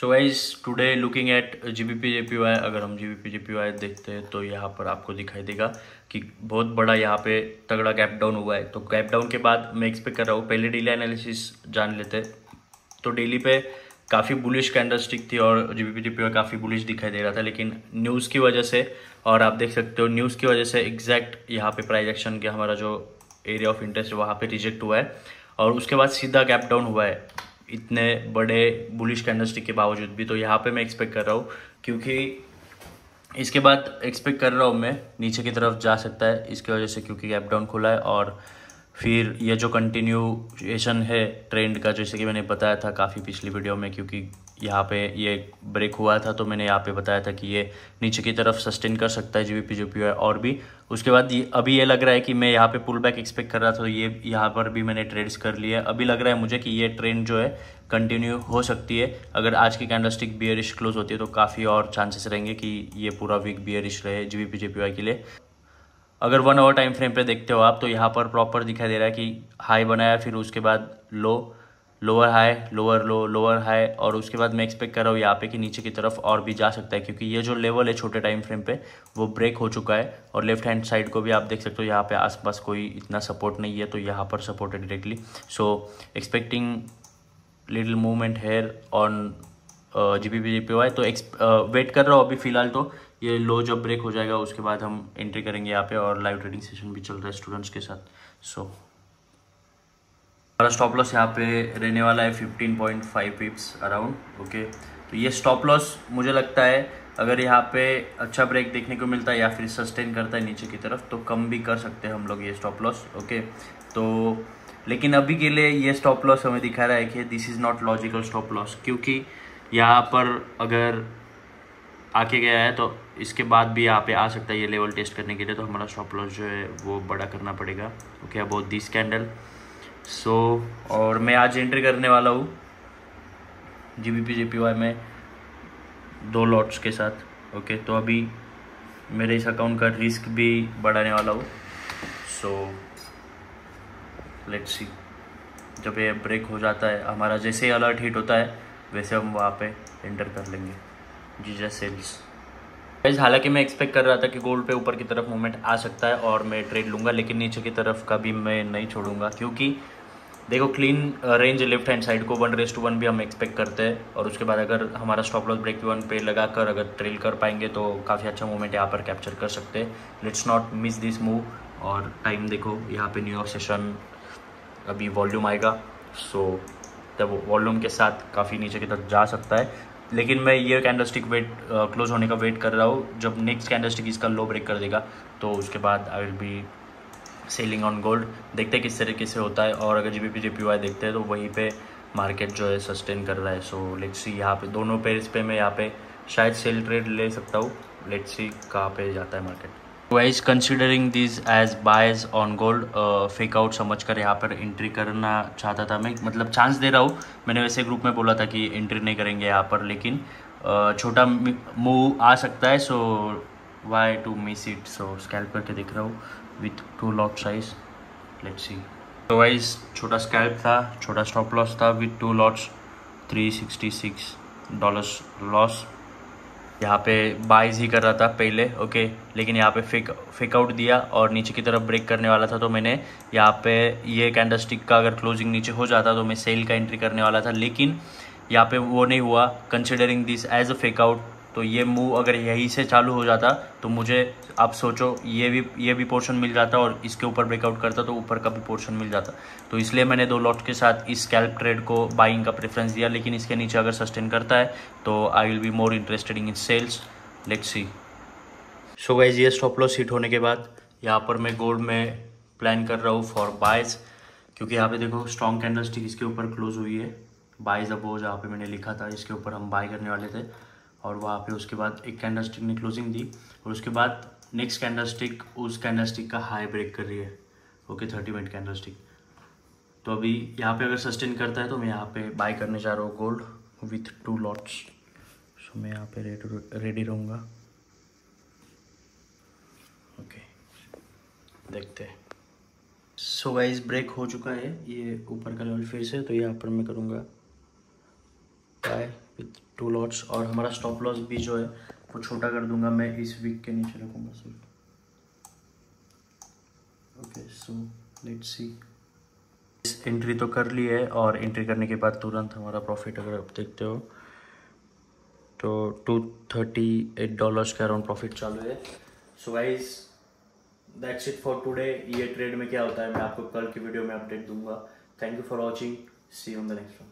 So guys today looking at GBP JPY. अगर हम GBP JPY देखते हैं तो यहाँ पर आपको दिखाई देगा कि बहुत बड़ा यहाँ पे तगड़ा गैप डाउन हुआ है। तो गैप डाउन के बाद मैं एक्सपेक्ट कर रहा हूँ, पहले डेली एनालिसिस जान लेते हैं। तो डेली पे काफ़ी बुलिश कैंडलस्टिक थी और जीबीपी जेपीवाई काफ़ी बुलिश दिखाई दे रहा था, लेकिन न्यूज़ की वजह से, और आप देख सकते हो न्यूज़ की वजह से एग्जैक्ट यहाँ पे प्राइस एक्शन के हमारा जो एरिया ऑफ इंटरेस्ट है वहाँ पे रिजेक्ट हुआ है और उसके बाद सीधा गैप डाउन हुआ है इतने बड़े बुलिश कैंडलस्टिक के बावजूद भी। तो यहाँ पे मैं एक्सपेक्ट कर रहा हूँ, क्योंकि इसके बाद एक्सपेक्ट कर रहा हूँ मैं नीचे की तरफ जा सकता है इसकी वजह से, क्योंकि गैप डाउन खुला है। और फिर ये जो कंटिन्यूएशन है ट्रेंड का, जैसे कि मैंने बताया था काफ़ी पिछली वीडियो में, क्योंकि यहाँ पे ये ब्रेक हुआ था तो मैंने यहाँ पे बताया था कि ये नीचे की तरफ सस्टेन कर सकता है जीबीपी जेपीवाई। और भी उसके बाद अभी ये लग रहा है कि मैं यहाँ पे पुल बैक एक्सपेक्ट कर रहा था, तो ये यहाँ पर भी मैंने ट्रेड्स कर लिया। अभी लग रहा है मुझे कि ये ट्रेंड जो है कंटिन्यू हो सकती है। अगर आज की कैंडलस्टिक बियरिश क्लोज होती है तो काफ़ी और चांसेस रहेंगे कि ये पूरा वीक बियरिश रहे जीबीपी जेपीवाई के लिए। अगर 1 आवर टाइम फ्रेम पे देखते हो आप तो यहाँ पर प्रॉपर दिखाई दे रहा है कि हाई बनाया, फिर उसके बाद low, lower high, lower low, lower high, और उसके बाद मैं एक्सपेक्ट कर रहा हूँ यहाँ पे कि नीचे की तरफ और भी जा सकता है, क्योंकि ये जो लेवल है छोटे टाइम फ्रेम पे वो ब्रेक हो चुका है। और लेफ्ट हैंड साइड को भी आप देख सकते हो, यहाँ पे आसपास कोई इतना सपोर्ट नहीं है, तो यहाँ पर सपोर्ट है directly. So expecting little movement here on GBP JPY. तो वेट कर रहा हूँ अभी फ़िलहाल। तो ये लो जब ब्रेक हो जाएगा उसके बाद हम एंट्री करेंगे यहाँ पे, और लाइव ट्रेडिंग सेशन भी चल रहा है स्टूडेंट्स के साथ। सो हमारा स्टॉप लॉस यहाँ पे रहने वाला है 15.5 पिप्स अराउंड। ओके, तो ये स्टॉप लॉस मुझे लगता है अगर यहाँ पे अच्छा ब्रेक देखने को मिलता है या फिर सस्टेन करता है नीचे की तरफ तो कम भी कर सकते हैं हम लोग ये स्टॉप लॉस। ओके, तो लेकिन अभी के लिए ये स्टॉप लॉस हमें दिखा रहा है कि this is not logical stop loss, क्योंकि यहाँ पर अगर आके गया है तो इसके बाद भी यहाँ पे आ सकता है ये लेवल टेस्ट करने के लिए। तो हमारा स्टॉप लॉस जो है वो बड़ा करना पड़ेगा। Okay, about this candle. So और मैं आज एंट्री करने वाला हूँ जीबीपी जेपीवाई में 2 लॉट्स के साथ। ओके, तो अभी मेरे इस अकाउंट का रिस्क भी बढ़ाने वाला हूँ। सो लेट्स सी, जब ये ब्रेक हो जाता है हमारा, जैसे ही अलर्ट हिट होता है वैसे हम वहाँ पे एंटर कर लेंगे जीजा सेल्स। हालांकि मैं एक्सपेक्ट कर रहा था कि गोल्ड पे ऊपर की तरफ मूवमेंट आ सकता है और मैं ट्रेड लूँगा, लेकिन नीचे की तरफ का भी मैं नहीं छोड़ूंगा, क्योंकि देखो clean range left hand side को 1:1 भी हम एक्सपेक्ट करते हैं। और उसके बाद अगर हमारा स्टॉप लॉस ब्रेक 1 पे लगा कर अगर ट्रेल कर पाएंगे तो काफ़ी अच्छा मूवमेंट यहाँ पर कैप्चर कर सकते हैं। Let's not miss this move. और टाइम देखो, यहाँ पे न्यूयॉर्क सेशन अभी वॉल्यूम आएगा, सो तब वॉल्यूम के साथ काफ़ी नीचे की तरफ जा सकता है। लेकिन मैं ये कैंडलस्टिक क्लोज होने का वेट कर रहा हूँ। जब नेक्स्ट कैंडलस्टिक इसका लो ब्रेक कर देगा तो उसके बाद आई will be selling on gold. देखते हैं किस तरीके से होता है। और अगर जीबीपी जेपीवाई देखते हैं तो वहीं पे मार्केट जो है सस्टेन कर रहा है। सो लेट्स सी, यहाँ पे दोनों पेयर्स पे मैं यहाँ पे शायद सेल ट्रेड ले सकता हूँ। लेट्स सी कहाँ पे जाता है market. Wise considering this as bias on gold, fake out समझ कर यहाँ पर एंट्री करना चाहता था मैं, मतलब चांस दे रहा हूँ। मैंने वैसे ग्रुप में बोला था कि एंट्री नहीं करेंगे यहाँ पर, लेकिन छोटा मूव आ सकता है। So why to miss it. So scalp करके देख रहा हूँ with 2 lot size. Let's see. तो वाइज छोटा स्कैल्प था, छोटा स्टॉप लॉस था विथ 2 लॉट्स, $366 लॉस। यहाँ पे बाइज ही कर रहा था पहले। ओके, लेकिन यहाँ पे फेक आउट दिया और नीचे की तरफ ब्रेक करने वाला था, तो मैंने यहाँ पे ये कैंडलस्टिक का अगर क्लोजिंग नीचे हो जाता तो मैं सेल का एंट्री करने वाला था, लेकिन यहाँ पे वो नहीं हुआ। Considering this as a fake out, तो ये मूव अगर यहीं से चालू हो जाता तो मुझे, आप सोचो, ये भी पोर्शन मिल जाता और इसके ऊपर ब्रेकआउट करता तो ऊपर का भी पोर्शन मिल जाता। तो इसलिए मैंने 2 लॉट के साथ इस स्कैल्प ट्रेड को बाइंग का प्रेफरेंस दिया, लेकिन इसके नीचे अगर सस्टेन करता है तो I will be more interested in sales. Let's see. So guys, ये स्टॉप लॉस हिट होने के बाद यहाँ पर मैं गोल्ड में प्लान कर रहा हूँ फॉर बाइज, क्योंकि यहाँ पे देखो स्ट्रॉन्ग कैंडलस्टिक इसके ऊपर क्लोज हुई है। बाइज अबो जहाँ पे मैंने लिखा था इसके ऊपर हम बाय करने वाले थे, और वहाँ पे उसके बाद एक कैंडलस्टिक ने क्लोजिंग दी और उसके बाद नेक्स्ट कैंडलस्टिक उस कैंडलस्टिक का हाई ब्रेक कर रही है। Okay, 30 minute candlestick. तो अभी यहाँ पे अगर सस्टेन करता है तो मैं यहाँ पे बाय करने जा रहा हूँ गोल्ड विथ 2 लॉट्स। सो मैं यहाँ पे रेडी रहूँगा। ओके, देखते हैं। सो गाइस, ब्रेक हो चुका है ये ऊपर का लेवल फिर से, तो यहाँ पर मैं करूँगा बाय। With 2 lots. और हमारा स्टॉप लॉस भी जो है वो छोटा कर दूंगा मैं, इस वीक के नीचे रखूँगा सिर्फ। Okay so let's see. Entry तो कर ली है और एंट्री करने के बाद तुरंत हमारा प्रॉफिट अगर आप देखते हो तो $238 के अराउंड प्रॉफिट चालू है। So guys that's it for today. ये ट्रेड में क्या होता है मैं आपको कल की वीडियो में अपडेट दूंगा। Thank you for watching, see you on the next one.